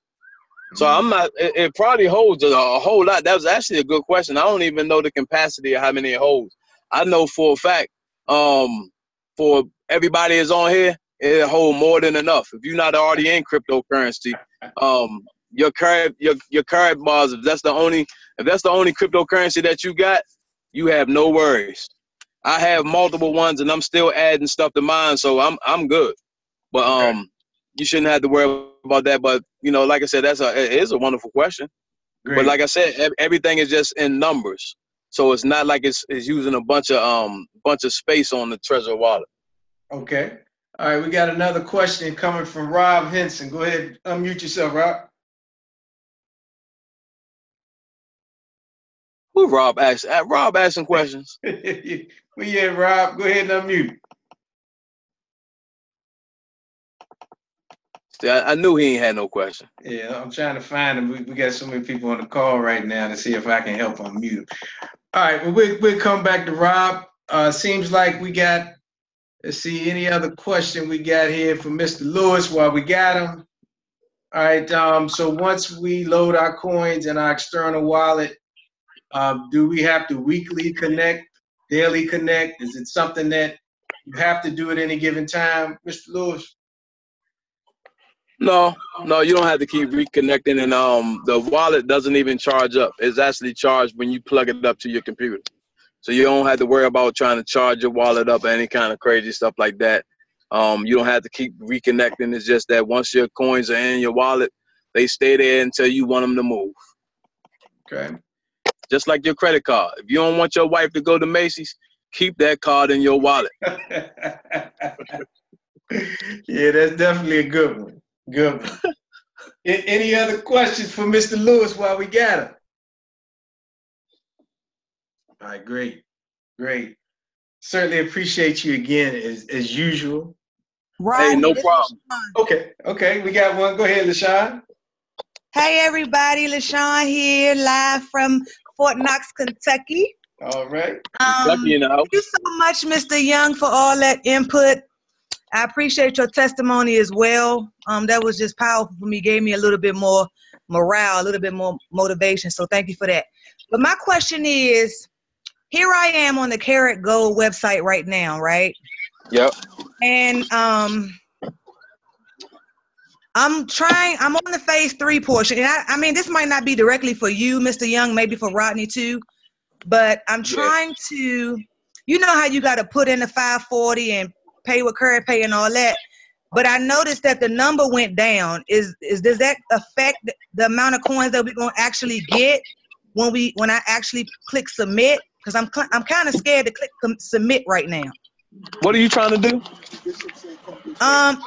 So I'm not. It probably holds a whole lot. That was actually a good question. I don't even know the capacity of how many it holds. I know for a fact, for everybody that's on here, it hold more than enough. If you're not already in cryptocurrency, your Karat bars. If that's the only cryptocurrency that you got, you have no worries. I have multiple ones, and I'm still adding stuff to mine, so I'm good. But you shouldn't have to worry about that. But like I said, it is a wonderful question. Great. But like I said, everything is just in numbers, so it's not like it's using a bunch of space on the Trezor wallet. Okay. All right, we got another question coming from Rob Henson. Go ahead, unmute yourself, Rob. Who Rob asks? Rob asking questions. Well, yeah, Rob, go ahead and unmute. See, I knew he ain't had no question. Yeah, I'm trying to find him. We got so many people on the call right now to see if I can help unmute him. All right, well, we'll come back to Rob. Seems like we got, let's see, any other question we got here for Mr. Lewis while we got him. All right, so once we load our coins in our external wallet, do we have to weekly connect, daily connect? Is it something that you have to do at any given time, Mr. Lewis? No, you don't have to keep reconnecting, and the wallet doesn't even charge up. It's actually charged when you plug it up to your computer. So you don't have to worry about trying to charge your wallet up or any kind of crazy stuff like that. You don't have to keep reconnecting. It's just that once your coins are in your wallet, they stay there until you want them to move. Okay. Just like your credit card. If you don't want your wife to go to Macy's, keep that card in your wallet. Yeah, that's definitely a good one. Good one. Any other questions for Mr. Lewis while we got him? All right, great. Certainly appreciate you again as usual. Right. Hey, no problem. Okay, we got one. Go ahead, LaShawn. Hey, everybody. LaShawn here, live from Fort Knox, Kentucky. All right. Thank you so much, Mr. Young, for all that input. I appreciate your testimony as well. That was just powerful for me. Gave me a little bit more morale, a little bit more motivation. So thank you for that. But my question is, here I am on the Karat Gold website right now, right? Yep. And I'm on the phase 3 portion. And I mean, this might not be directly for you, Mr. Young, maybe for Rodney too, but I'm trying to, you know how you got to put in the 540 and pay with Karat Pay and all that. But I noticed that the number went down. Does that affect the amount of coins that we're going to actually get when I actually click submit? Because I'm kind of scared to click submit right now. What are you trying to do? On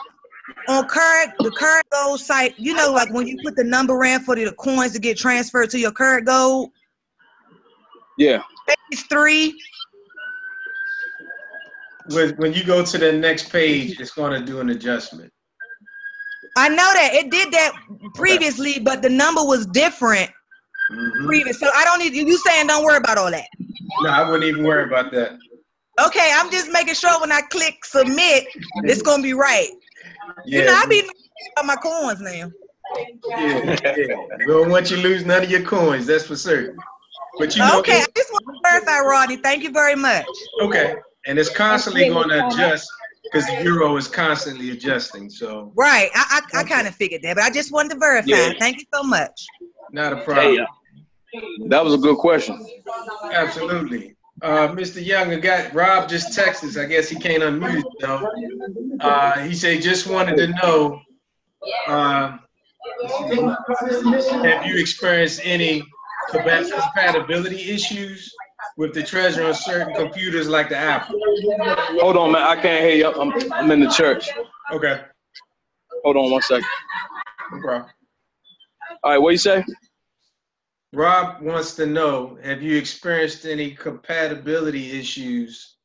the Karat Gold site, like when you put the number in for the coins to get transferred to your Karat Gold. Yeah. Phase 3. When you go to the next page, it's going to do an adjustment. I know that. It did that previously, but the number was different. previous. So I don't need you saying don't worry about all that. No, I wouldn't even worry about that. Okay, I'm just making sure when I click submit, it's gonna be right. Yeah. You know, I be about my coins now. Yeah. We don't want you to lose none of your coins, that's for certain. But you know, okay, I just want to verify, Rodney. Thank you very much. Okay, and it's constantly going to adjust because the euro is constantly adjusting. So right, I kind of figured that, but I just wanted to verify. Yeah. Thank you so much. Not a problem. That was a good question. Absolutely. Mr. Young, Rob just texted us. I guess he can't unmute it though. He said, just wanted to know, have you experienced any compatibility issues with the Treasure on certain computers like the Apple? Hold on, man. I can't hear you. I'm in the church. Okay. Hold on 1 second. No problem. All right, what you say? Rob wants to know, have you experienced any compatibility issues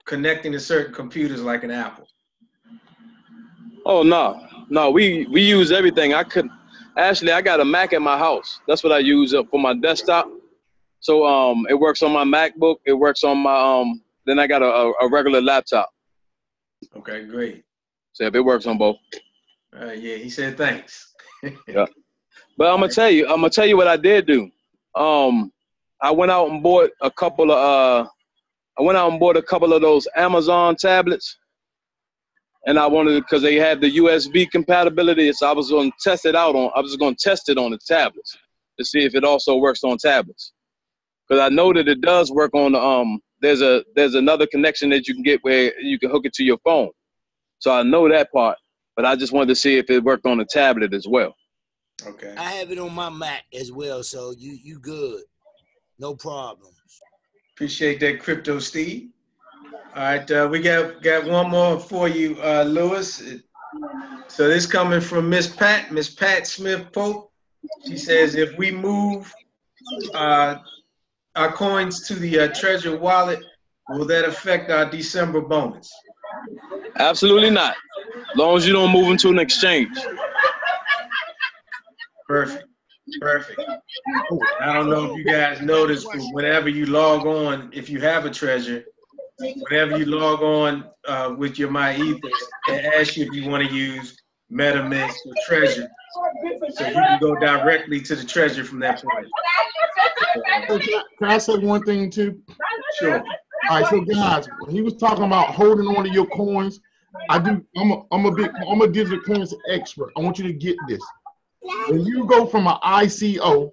connecting to certain computers like an Apple? Oh, no, we use everything. I got a Mac at my house. That's what I use for my desktop. So it works on my MacBook. It works on my then I got a regular laptop. Okay, great. So if it works on both. Yeah, he said thanks. Yeah. But I'm gonna tell you what I did do. I went out and bought a couple of those Amazon tablets, and I wanted, because they had the USB compatibility, so I was gonna test it on the tablets to see if it also works on tablets. Because I know that it does work on there's another connection that you can get where you can hook it to your phone. So I know that part, but I just wanted to see if it worked on the tablet as well. Okay. I have it on my Mac as well, so you good. No problem. Appreciate that, Crypto Steve. All right, we got one more for you, Lewis. So this coming from Miss Pat Smith Pope. She says, if we move our coins to the Treasure wallet, will that affect our December bonus? Absolutely not. As long as you don't move into an exchange. Perfect. I don't know if you guys noticed, but whenever you log on, if you have a Treasure, whenever you log on with your MyEther, it asks you if you want to use MetaMask or Treasure. So you can go directly to the Treasure from that point. Can I say one thing too? Sure. All right, so guys, when he was talking about holding on to your coins, I'm a digital currency expert. I want you to get this. When you go from an ICO,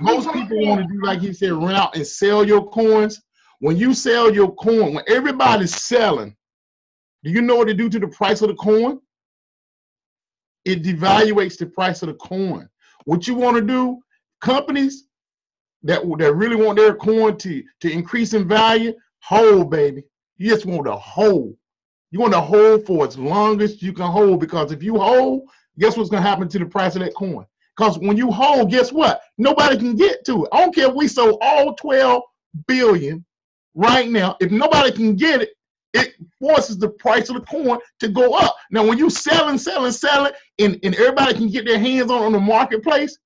most people want to do, like he said, rent out and sell your coins. When you sell your coin, when everybody's selling, do you know what it do to the price of the coin? It devaluates the price of the coin. What you want to do, companies that really want their coin to increase in value, hold, baby. You just want to hold. You want to hold for as long as you can hold, because if you hold, guess what's going to happen to the price of that coin? Because when you hold, guess what? Nobody can get to it. I don't care if we sold all 12 billion right now. If nobody can get it, it forces the price of the coin to go up. Now, when you selling, and everybody can get their hands on the marketplace,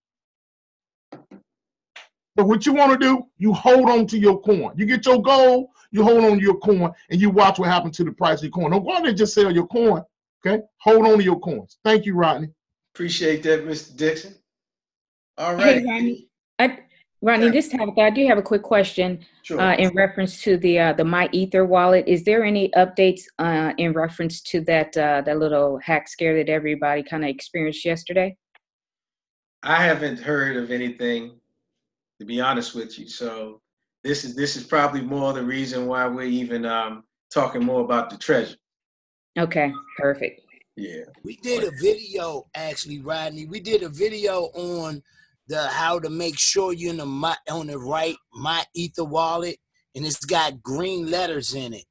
but what you want to do, you hold on to your coin. You get your goal, you hold on to your coin, and you watch what happens to the price of your coin. Don't go out there and just sell your coin, okay? Hold on to your coins. Thank you, Rodney. Appreciate that, Mr. Dixon. All right. Hey, Rodney, this Tabitha, I do have a quick question. Sure. In reference to the MyEther wallet. Is there any updates in reference to that little hack scare that everybody kind of experienced yesterday? I haven't heard of anything, to be honest with you. So this is probably more the reason why we're even talking more about the Treasure. Okay, perfect. Yeah. We did a video, actually, Rodney. We did a video on how to make sure you're on the right MyEther wallet, and it's got green letters in it.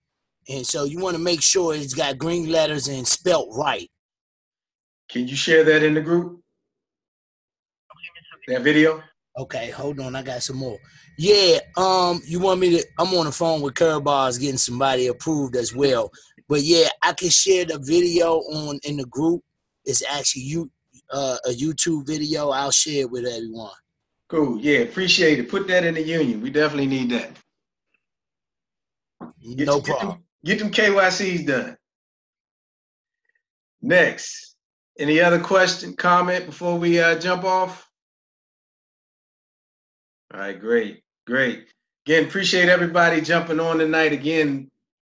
And so you want to make sure it's got green letters and spelt right. Can you share that in the group? That video? Okay, hold on. I got some more. Yeah, you want me to? I'm on the phone with Curveballs getting somebody approved as well. But yeah, I can share the video in the group. It's actually a YouTube video. I'll share it with everyone. Cool. Yeah, appreciate it. Put that in the union. We definitely need that. No problem. Get them KYCs done. Next. Any other question, comment before we jump off? All right, great. Again, appreciate everybody jumping on tonight. Again,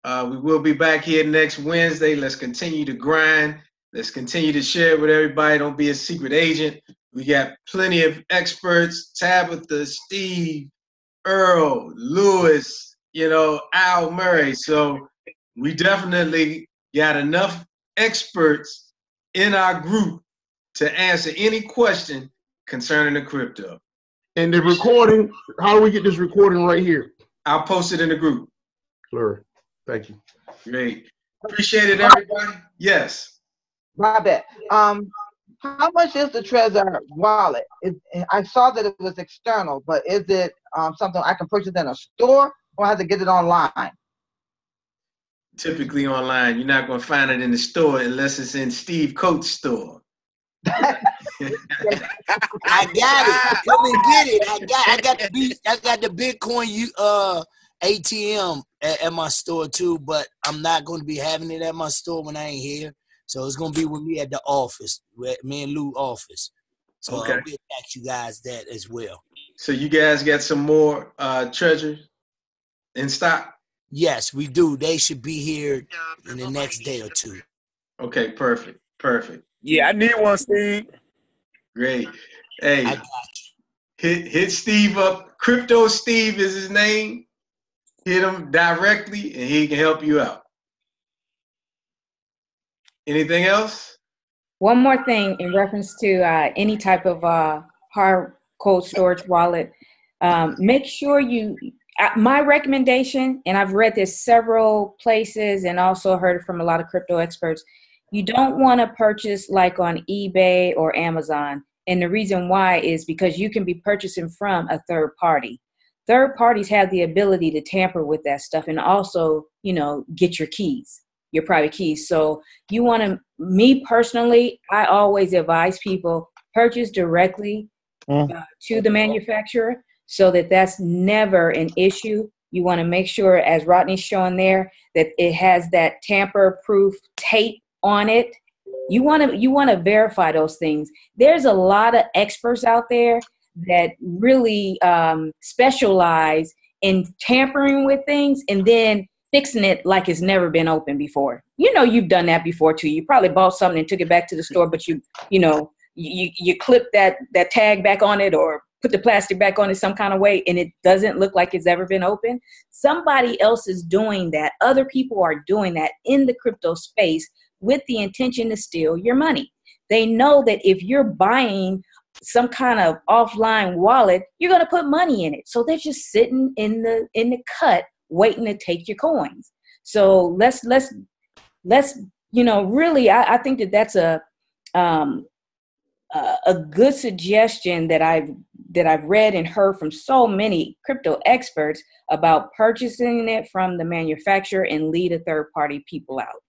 we will be back here next Wednesday. Let's continue to grind. Let's continue to share with everybody. Don't be a secret agent. We got plenty of experts, Tabitha, Steve, Earl, Lewis, Al Murray. So we definitely got enough experts in our group to answer any question concerning the crypto. And the recording, how do we get this recording right here? I'll post it in the group. Sure. Thank you. Great. Appreciate it, everybody. Yes. Robert, how much is the Trezor wallet? I saw that it was external, but is it something I can purchase in a store, or I have to get it online? Typically online. You're not going to find it in the store unless it's in Steve Coates' store. I got it. Come and get it. I got the Bitcoin ATM at my store too, but I'm not going to be having it at my store when I ain't here. So it's going to be with me at the office, me and Lou office. So okay. We'll ask you guys that as well. So you guys got some more treasures in stock? Yes, we do. They should be here in the next day or two. Okay, perfect. Yeah, I need one, Steve. Great. Hey, I got you. Hit Steve up. Crypto Steve is his name. Hit him directly, and he can help you out. Anything else? One more thing in reference to any type of hard cold storage wallet. Make sure my recommendation, and I've read this several places and also heard it from a lot of crypto experts, you don't want to purchase like on eBay or Amazon. And the reason why is because you can be purchasing from a third party. Third parties have the ability to tamper with that stuff and also, get your keys, your private keys. So you want to, me personally, I always advise people purchase directly to the manufacturer so that that's never an issue. You want to make sure, as Rodney's showing there, that it has that tamper-proof tape on it. You want to verify those things. There's a lot of experts out there that really specialize in tampering with things and then fixing it like it's never been opened before. You've done that before too. You probably bought something and took it back to the store, but you clip that tag back on it or put the plastic back on it some kind of way, and it doesn't look like it's ever been opened. Somebody else is doing that. Other people are doing that in the crypto space with the intention to steal your money. They know that if you're buying some kind of offline wallet, you're going to put money in it. So they're just sitting in the cut waiting to take your coins. So let's really, I think that's a good suggestion that I've read and heard from so many crypto experts about purchasing it from the manufacturer and lead a third party people out.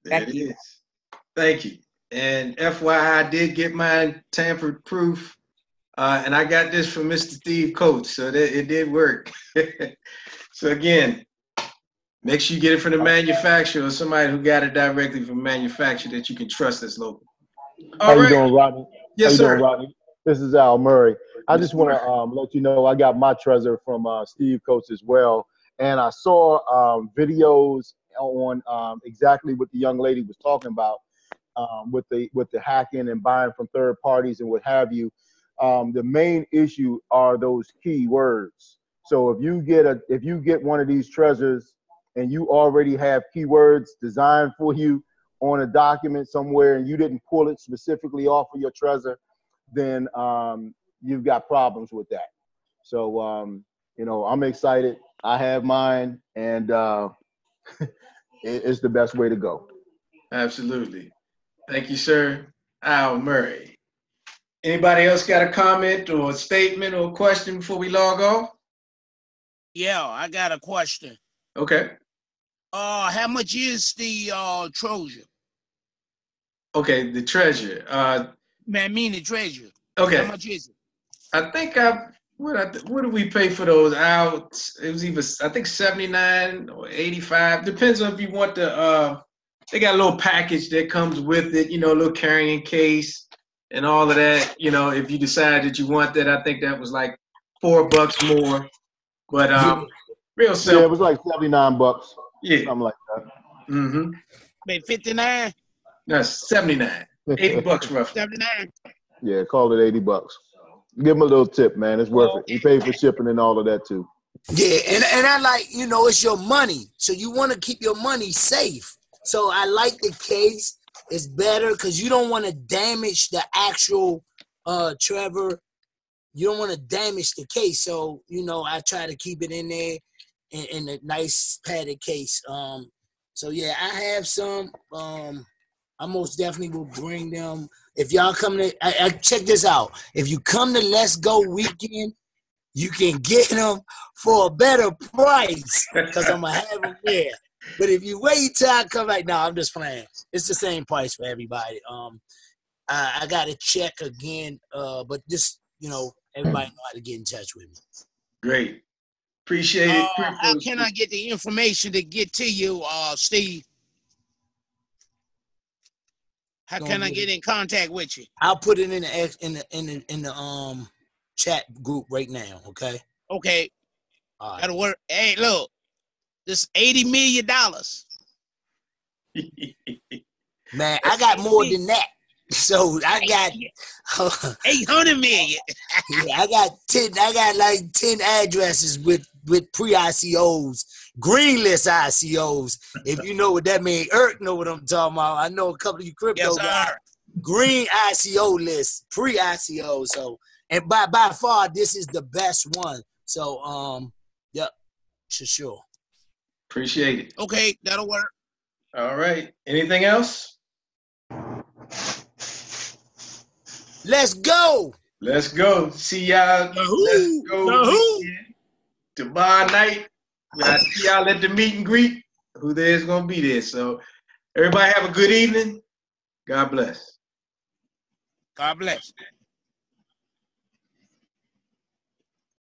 There it is. Thank you. And FYI, I did get mine tampered proof, and I got this from Mr. Steve Coates, so that it did work. So again, make sure you get it from the manufacturer or somebody who got it directly from the manufacturer that you can trust that's local. How you doing, Rodney? Yes, sir. Doing, Rodney? This is Al Murray. I just want to let you know I got my Trezor from Steve Coates as well, and I saw videos on exactly what the young lady was talking about with the hacking and buying from third parties and what have you. The main issue are those key words. So if you get one of these Trezors and you already have keywords designed for you on a document somewhere and you didn't pull it specifically off of your Trezor, then you've got problems with that. So I'm excited. I have mine, and it's the best way to go. Absolutely. Thank you, sir. Al Murray. Anybody else got a comment or a statement or a question before we log off? Yeah, I got a question. Okay. How much is the Trojan? Okay, the treasure. The treasure. Okay. How much is it? I think what did we pay for those out? It was either I think 79 or 85. Depends on if you want the they got a little package that comes with it, you know, a little carrying case and all of that. You know, if you decide that you want that, I think that was like $4 more. But real simple. Yeah, it was like $79. Yeah. Something like that. Mm-hmm. Maybe 59. That's 79. $80 roughly. 79. Yeah, call it $80. Give them a little tip, man. It's worth it. You pay for shipping and all of that too. Yeah, and I like, you know, it's your money. So you want to keep your money safe. So I like the case. It's better because you don't want to damage the actual Trevor. You don't want to damage the case. So, you know, I try to keep it in there in a nice padded case. So yeah, I have some. I most definitely will bring them. If y'all come to, I check this out. If you come to Let's Go Weekend, you can get them for a better price because I'm going to have them there. But if you wait till I come back, no, I'm just playing. It's the same price for everybody. I got to check again, but just, you know, everybody know how to get in touch with me. Great. Appreciate it. How can I get the information to get to you, Steve? How can I get in contact with you? I'll put it in the chat group right now. Okay. Okay. All right. That'll work. Hey, look, this $80 million. Man, I got more than that. So I got 800 million. Yeah, I got like 10 addresses with pre-ICOs, green list ICOs. If you know what that means, Eric know what I'm talking about. I know a couple of you crypto guys. Green ICO list, pre-ICO. So, and by far, this is the best one. So, yep, for sure. Appreciate it. Okay, that'll work. All right. Anything else? Let's go. Let's go. See y'all. Let's go. Tomorrow night. I see y'all at the meet and greet. Who there is going to be there. So everybody have a good evening. God bless. God bless.